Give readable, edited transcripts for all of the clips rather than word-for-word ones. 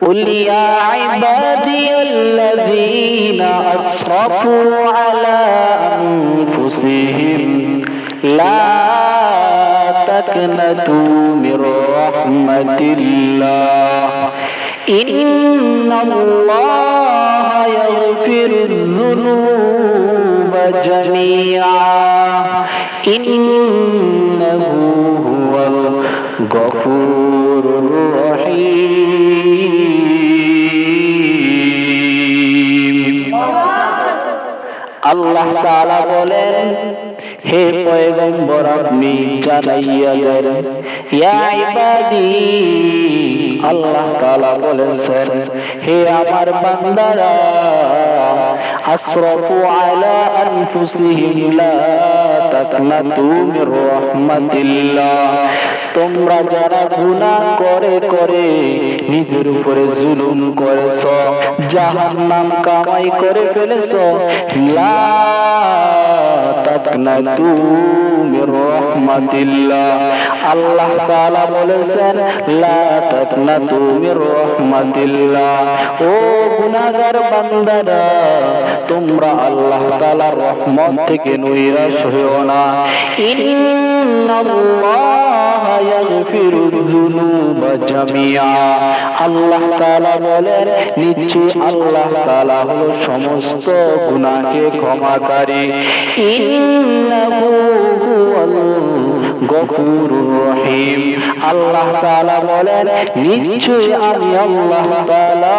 قل يا عبادي الذين أسرفوا على أنفسهم لا تقنطوا من رحمة الله إن الله يغفر الذنوب جميعا إنه هو الغفور الرحيم আল্লাহ তাআলা বলেন, হে পয়গম্বর আপনি জানাইয়া দেন, ইয়া ইবাদি, আল্লাহ তাআলা বলেছেন, হে আমার বান্দারা, আসরাফু আলা আনফুসিহিম লা তাকনাতু মির রাহমাতিল্লাহ, তোমরা যারা গুনাহ করে করে নিজের উপরে জুলুম করেছো, জাহান্নাম কামাই করে ফেলেছো, লা তাকনাতু মির রাহমাতিল্লাহ, আল্লাহ তাআলা বলেছেন, লা তাকনাতু মির রাহমাতিল্লাহ, ও গুনাহগার বান্দারা, তোমরা আল্লাহ তাআলার রহমত থেকে নৈরাশ হইও না। ইন্নাল্লাহ ইয়াগফিরু যুনুবা জামিআ, আল্লাহ তাআলা বলেন, নিশ্চয়ই আল্লাহ তাআলা হলো সমস্ত গুনাহকে ক্ষমাকারী। ইন্নাহু হুয়াল গফুরুর রহিম, আল্লাহ তাআলা বলেন, নিশ্চয়ই আমি আল্লাহ তাআলা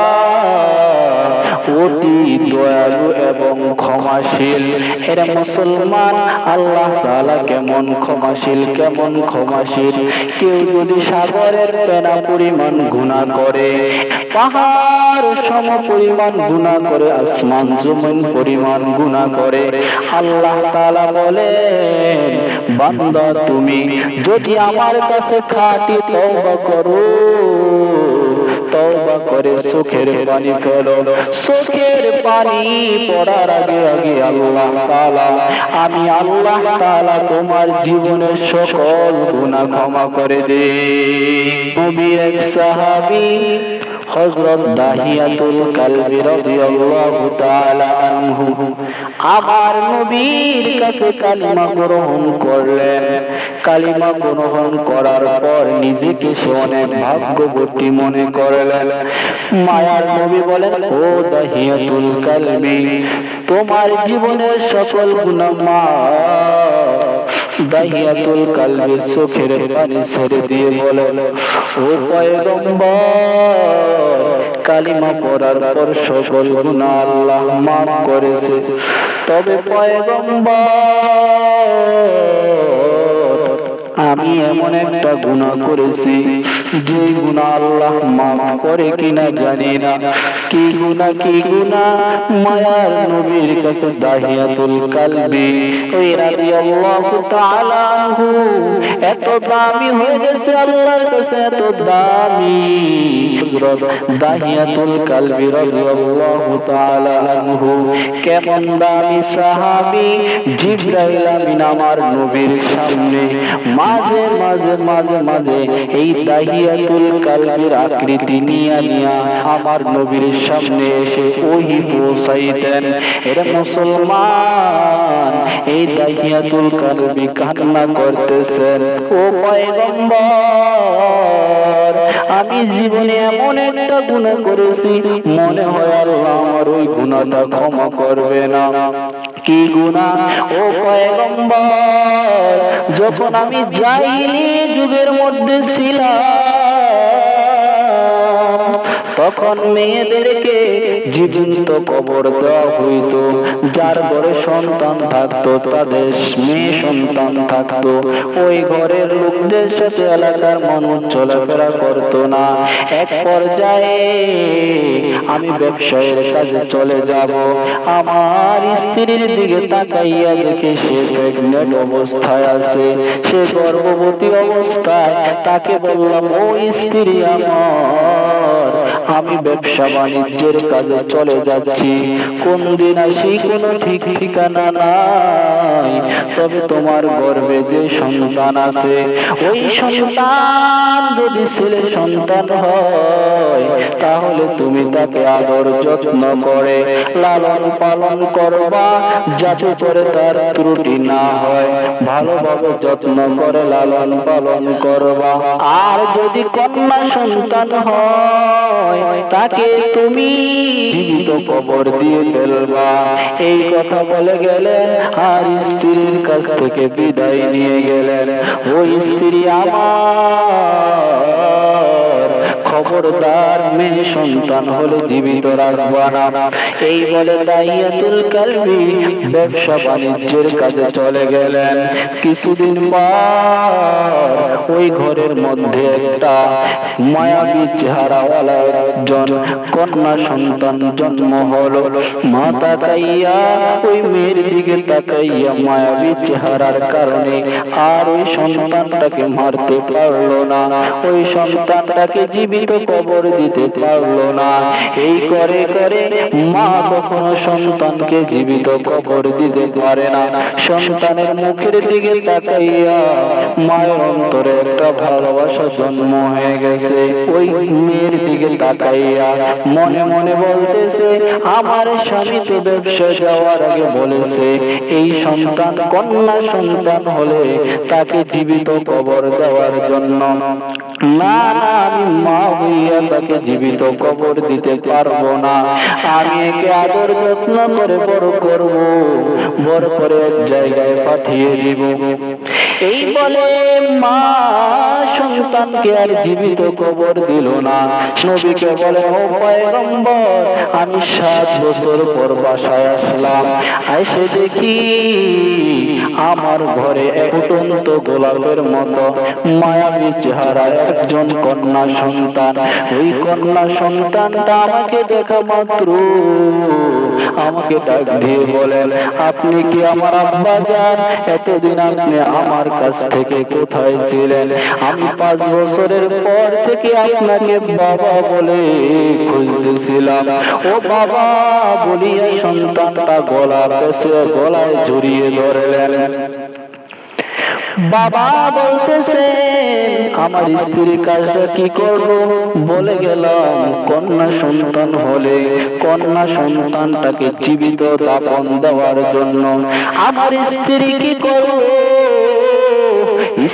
অতি দয়ালু এবং ক্ষমাশীল। এরা মুসলমান, আল্লাহ তাআলা কেমন ক্ষমাশীল, কেমন ক্ষমাশীল। কেউ যদি সাগরের ফেনা পরিমাণ গুনাহ করে, পাহাড় সম পরিমাণ গুনাহ করে, আসমান জমিন পরিমাণ গুনাহ করে, আল্লাহ তাআলা বলেন, বান্দা তুমি যদি আমার কাছে খাঁটি তওবা করো, তওবা করে চোখের পানি ফেলো, চোখের পানি পড়ার আগে আগে আল্লাহ তাআলা, আমি আল্লাহ তাআলা তোমার জীবনের সকল গুনাহ ক্ষমা করে দেই। নবীর এক সাহাবী হযরত দাহিয়াতুল কালবি রাদিয়াল্লাহু তাআলা আনহু আমার নবীর কাছে কালিমা গ্রহণ করলেন। কালিমা গ্রহণ করার পর নিজেকে সে অনেক ভাগ্যবতী মনে করলেন। মায়ার নবী বলেন, ও দাহিয়াতুল কালবি, তোমার জীবনের সকল গুনাহ মাফ। দাহিয়াতুল কালবি চোখের পানি ছেড়ে দিয়ে বলেন, ও পয়গম্বর, কালিমা পড়ার পর সকল গুনাহ আল্লাহ মাফ করেছে, তবে পয়গম্বর, আমি এমন একটা গুনাহ করেছি যে গুনাহ আল্লাহ মাফ করে কিনা জানি না। কি গুনাহ, কি গুনাহ? মায়ার নবীর কাছে দাহিয়াতুল কালবি রাদিয়াল্লাহু তাআলা আনহু এত দামি হয়ে গেছে, আল্লাহর কাছে এত দামি। হযরত দাহিয়াতুল কালবি রাদিয়াল্লাহু তাআলা আনহু কেমন দামি সাহাবী, জিবরাইল আমিন আমার নবীর সামনে মাঝে মাঝে মাঝে মাঝে এই দাহিয়াতুল কালবির আকৃতি নিয়া নিয়া আমার নবীর সামনে এসে ওহী পৌঁছাইতেন। এরা মুসলমান, এই দাহিয়াতুল কালবি কান্না করতেছেন, ও পয়গম্বর, আমি জীবনে এমন একটা গুনাহ করেছি, মনে হয় আল্লাহ আমার ওই গুনাহটা ক্ষমা করবে না। কি গুনাহ? ও পয়গম্বর, যখন আমি জাহিলি যুগের মধ্যে ছিলাম, তখন মেয়েদেরকে জীবন্ত কবর দেওয়া হইত। যার ঘরে সন্তান থাকতো, তাদের মেয়ে সন্তান থাকতো, ওই ঘরের লোকদের সাথে এলাকার মানুষ চলাফেরা করতো না। এক পর্যায়ে আমি ব্যবসায়ের কাজে চলে যাব, আমার স্ত্রীর দিকে তাকাইয়া দেখে সে প্রেগনেন্ট অবস্থায় আছে, সে গর্ভবতী অবস্থায়। তাকে বললাম, ও স্ত্রী আমার, আমি ব্যবসা বাণিজ্যের কাজে চলে যাচ্ছি, কোন দিন আসি কোনো ঠিক ঠিকানা নাই। তবে তোমার গর্ভে যে সন্তান আছে, ওই সন্তান যদি ছেলে সন্তান হয়, তাহলে তুমি তাকে আদর যত্ন করে লালন পালন করবা, যাতে করে তার ত্রুটি না হয়। ভালোভাবে যত্ন করে লালন পালন করবা। আর যদি কন্যা সন্তান হয়, তাকে তুমি জীবিত কবর দিয়ে ফেলবা। এই কথা বলে গেলেন আর স্ত্রীর কাছ থেকে বিদায় নিয়ে গেলেন। ওই স্ত্রী আমার, খবরদার মেয়ে সন্তান হলে জীবিত রাখবা না। এই বলে দাইয়াতুল কালবি ব্যবসা বাণিজ্যের কাজে চলে গেলেন। কিছুদিন পর ওই ঘরের মধ্যে একটা মায়াবী চেহারাওয়ালা একজন কন্যা সন্তান জন্ম হলো। মা তাকাইয়া ওই মেয়ের দিকে তাকাইয়া মায়াবী চেহারার কারণে আর ওই সন্তানটাকে মারতে পারলো না, ওই সন্তানটাকে জীবিত কবর দিতে পারলো না। এই করে করে মা কখনো সন্তানকে জীবিত কবর দিতে পারে না। সন্তানের মুখের দিকে তাকাইয়া মায়ের অন্তরে একটা ভালোবাসা জন্ম হয়ে গেছে। ওই মেয়ের দিকে তাকাইয়া মনে মনে বলতেছে, আমার স্বামী তো ব্যবসা যাওয়ার আগে বলেছে এই সন্তান কন্যা সন্তান হলে তাকে জীবিত কবর দেওয়ার জন্য। না না, আমি মা হইয়া তাকে জীবিত কবর দিতে পারবো না। আমি একে আদর যত্ন করে বড় করব, বড় করে এক জায়গায় পাঠিয়ে দিব। এই বলে মা সন্তানকে আর জীবিত কবর দিল না। নবীকে বলে, ও পয়গম্বর, আমি 7 বছর পর বাসায় আসলাম, এসে দেখি আমার ঘরে এক ফুটন্ত গোলাপের মতো মায়াবী চেহারা একজন কন্যা সন্তান। ওই কন্যা সন্তানটা আমাকে দেখা মাত্র আমাকে ডাক দিয়ে বলেন, আপনি কি আমার আব্বা যান? এতদিন আপনি আমার কাছ থেকে কোথায় ছিলেন? আমি 5 বছরের পর থেকে আপনাকে বাবা বলে খুঁজতেছিলাম। ও বাবা বলিয়া সন্তানটা গলায় জড়িয়ে ধরলেন। বাবা বলতেছে, আমার স্ত্রী কাজটা কি করবো? বলে গেলাম, কন্যা সন্তান হলে কন্যা সন্তানটাকে জীবিত দাফন দেওয়ার জন্য আমার স্ত্রী কি করবো?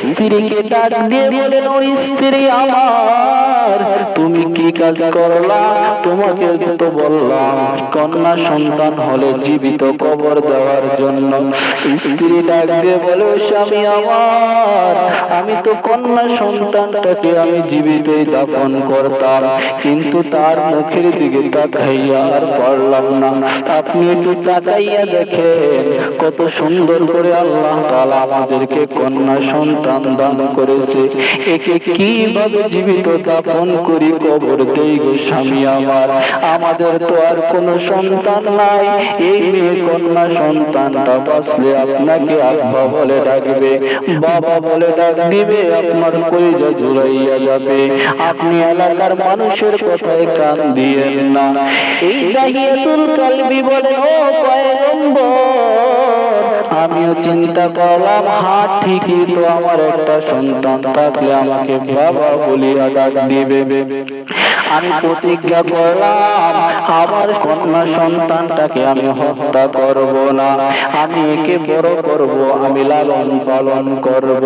স্ত্রীকে ডাক দিয়ে বলেন, ওই স্ত্রী আমার, তুমি কি কাজ করলা? তোমাকে তো বললাম কন্যা সন্তান হলে জীবিত কবর দেওয়ার জন্য। স্ত্রী ডাক দিয়ে বলে, স্বামী আমার, আমি তো কন্যা সন্তানটাকে আমি জীবিতই দাফন করতাম, কিন্তু তার মুখের দিকে তাকাইয়া আর পারলাম না। আপনি একটু তাকাইয়া দেখেন কত সুন্দর করে আল্লাহ তাআলা আমাদেরকে কন্যা সন্তান দান করেছে। একে কিভাবে জীবিত দাফন করি, কবর দেই গো স্বামী আমার। আমাদের তো আর কোনো সন্তান নাই। এই মেয়ে কন্যা সন্তানটা বাঁচলে আপনাকে আব্বা বলে ডাকবে, বাবা বলে ডাক দিবে, আপনার কলিজা জুড়াইয়া যাবে। আপনি এলাকার মানুষের কথায় কান দিয়েন না। এই দাহিয়াতুল কালবি বলে, ও পয়গম্বর, আমিও চিন্তা করলাম, হ্যাঁ ঠিকই তো, আমার একটা সন্তান থাকলে আমাকে বাবা বলিয়া ডাক দিবে। আমি প্রতিজ্ঞা করলাম, আমার কন্যা সন্তানটাকে আমি হত্যা করব না, আমি একে বড় করব, আমি লালন পালন করব।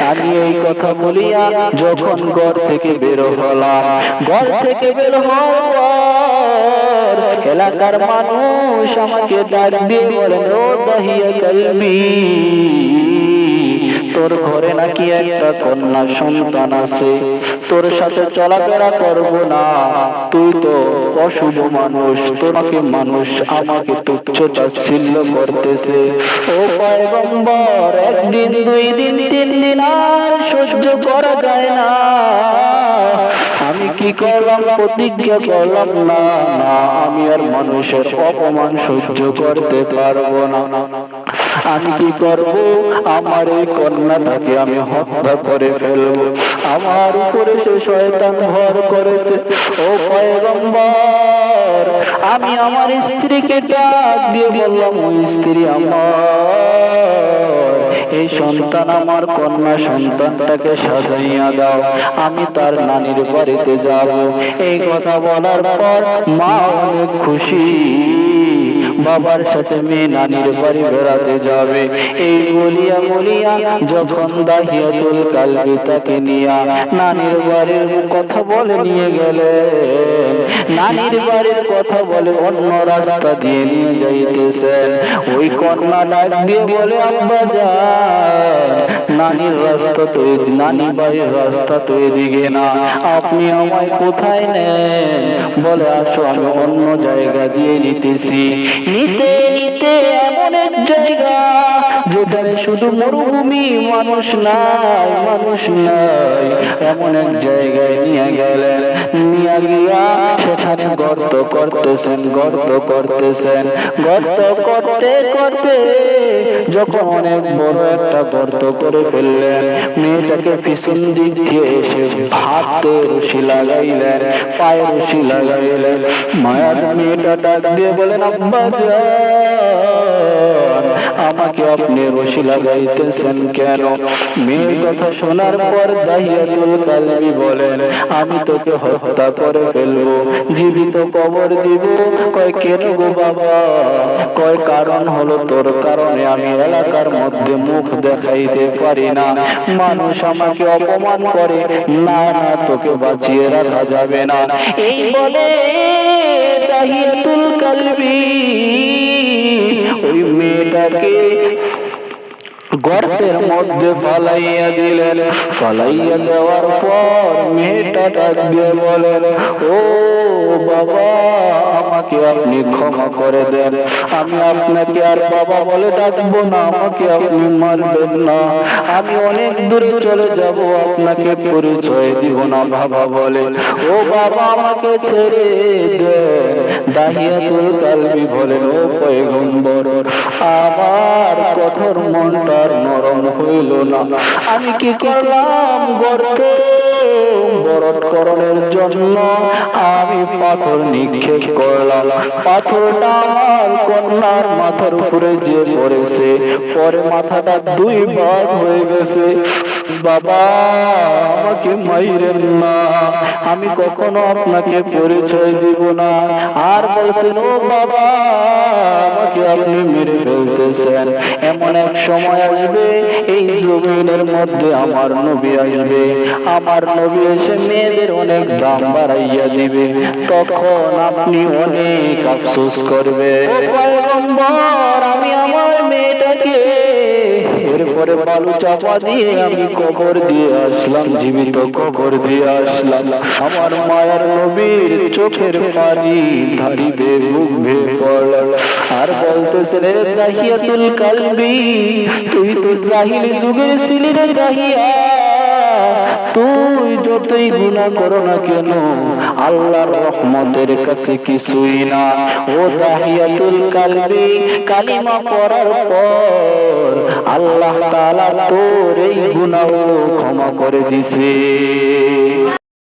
আমি এই কথা বলিয়া যখন ঘর থেকে বের হলাম, ঘর থেকে বের হওয়ার পর এলাকার মানুষ আমাকে ডাক দিয়ে বলেন, ও দাহিয়া কালবি, তোর ঘরে নাকি একটা কন্যা সন্তান আছে, তোর সাথে চলাফেরা করব না, তুই তো অশুভ মানুষ, তোমাকে মানুষ আমাকে তুচ্ছ তাচ্ছিল্য করতেছে। ও পয়গম্বর, 1 দিন 2 দিন 3 দিন আর সহ্য করা যায় না। আমি কি করলাম? প্রতিজ্ঞা করলাম, না না, আমি আর মানুষের অপমান সহ্য করতে পারবো না। আমি কি করব? আমার এই কন্যাটাকে আমি হত্যা করে ফেলবো। আমার উপরে সে শয়তান ভর করেছে। ও পয়গম্বর, আমি আমার স্ত্রীকে ডাক দিয়ে বললাম, ও স্ত্রী আমার, এই সন্তান আমার কন্যা সন্তানটাকে সাজাইয়া দাও, আমি তার নানির বাড়িতে যাব। এই কথা বলার পর মা অনেক খুশি, বাবার সাথে মেয়ে নানির বাড়ি বেড়াতে যাবে। এই বলিয়া বলিয়া যখন দাহিয়াতুল কালবি তাকে নিয়ে নানির বাড়ির কথা বলে নিয়ে গেলে, নানির বাড়ির কথা বলে অন্য রাস্তা দিয়ে নিয়ে যাইতেছেন। ওই কন্যা ডাক দিয়ে বলে, আব্বা যান, নানির রাস্তা তো, নানি বাড়ির রাস্তা তো এদিকে না, আপনি আমায় কোথায় নেন? বলে, আসো আমি অন্য জায়গা দিয়ে নিতেছি। নিতে নিতে এমন এক জায়গা যেখানে শুধু মরুভূমি, মানুষ নাই, মানুষ নাই, এমন এক জায়গায় নিয়ে গেলেন। নিয়ে গিয়া সেখানে গর্ত করতেছেন, গর্ত করতেছেন, গর্ত করতে করতে যখন অনেক বড় একটা গর্ত করে ফেললেন, মেয়েটাকে পিছন দিক দিয়ে এসে হাতে রশি লাগাইলেন, পায়ে রশি লাগাইলেন। মায়ার মেয়েটা ডাক দিয়ে বলেন, আব্বা যান, আমাকে আপনি রশি লাগাইতেছেন কেন? মেয়ের কথা শোনার পর দাহিয়াতুল কালবি বলেন, আমি তোকে হত্যা করে ফেলবো, জীবিত কবর দিব। কয়, কেন গো বাবা? কয়, কারণ হলো তোর কারণে আমি এলাকার মধ্যে মুখ দেখাইতে পারি না, মানুষ আমাকে অপমান করে, না না, তোকে বাঁচিয়ে রাখা যাবে না। এই বলে দাহিয়াতুল কালবি ওই মেয়েটাকে গর্তের মধ্যে ফালাইয়া দিলেন। ফালাইয়া দেওয়ার পর মেয়েটা ডাক দিয়ে বলেন, ও বাবা, আমাকে আপনি ক্ষমা করে দেন, আমি আপনাকে আর বাবা বলে ডাকবো না, আমাকে আপনি মারবেন না, আমি অনেক দূরে চলে যাব, আপনাকে পরিচয় দিব না বাবা বলে। ও বাবা, আমাকে ছেড়ে দেন। দাহিয়াতুল কালবি বলেন, ও পয়গম্বর, আমার কঠোর মনটা নরম হইল না, আমি কি করলাম? গর্ত বরৎকরণের জন্য আমি পাথর নিক্ষেপ করলাম, পাথরটা আমার কন্যার মাথার উপরে যে পড়েছে, পরে মাথাটা দুই ভাগ হয়ে গেছে। বাবা, আমাকে মাইরেন না, আমি কখনো আপনাকে পরিচয় দিব না। আর বলছেন, ও বাবা, আমাকে আপনি মেরে ফেলতেছেন, এমন এক সময় আসবে এই জমিনের মধ্যে আমার নবী আসবে, আমার নবী এসে মেয়েদের অনেক দাম বাড়াইয়া দিবে, তখন আপনি অনেক আফসোস করবে। পয়গম্বর, আমি আমার মেয়েটাকে এরপরে বালু চাপা দিয়ে আমি কবর দিয়ে আসলাম, জীবিত কবর দিয়ে আসলাম। আমার মায়ার নবীর চোখের পানি ধারিবে বুক ভেঙে পড়ল, আর বলতেছে, রে দাহিয়াতুল কালবি, তুই তো জাহিলি যুগের ছিলি রে দাহিয়া, তুই যতই গুনাহ করো না কেন আল্লাহর রহমতের কাছে কিছুই না। ও দাহিয়াতুল কালবি, কালিমা পড়ার পর আল্লাহ তাআলা তোর এই গুনাহ ক্ষমা করে দিছে।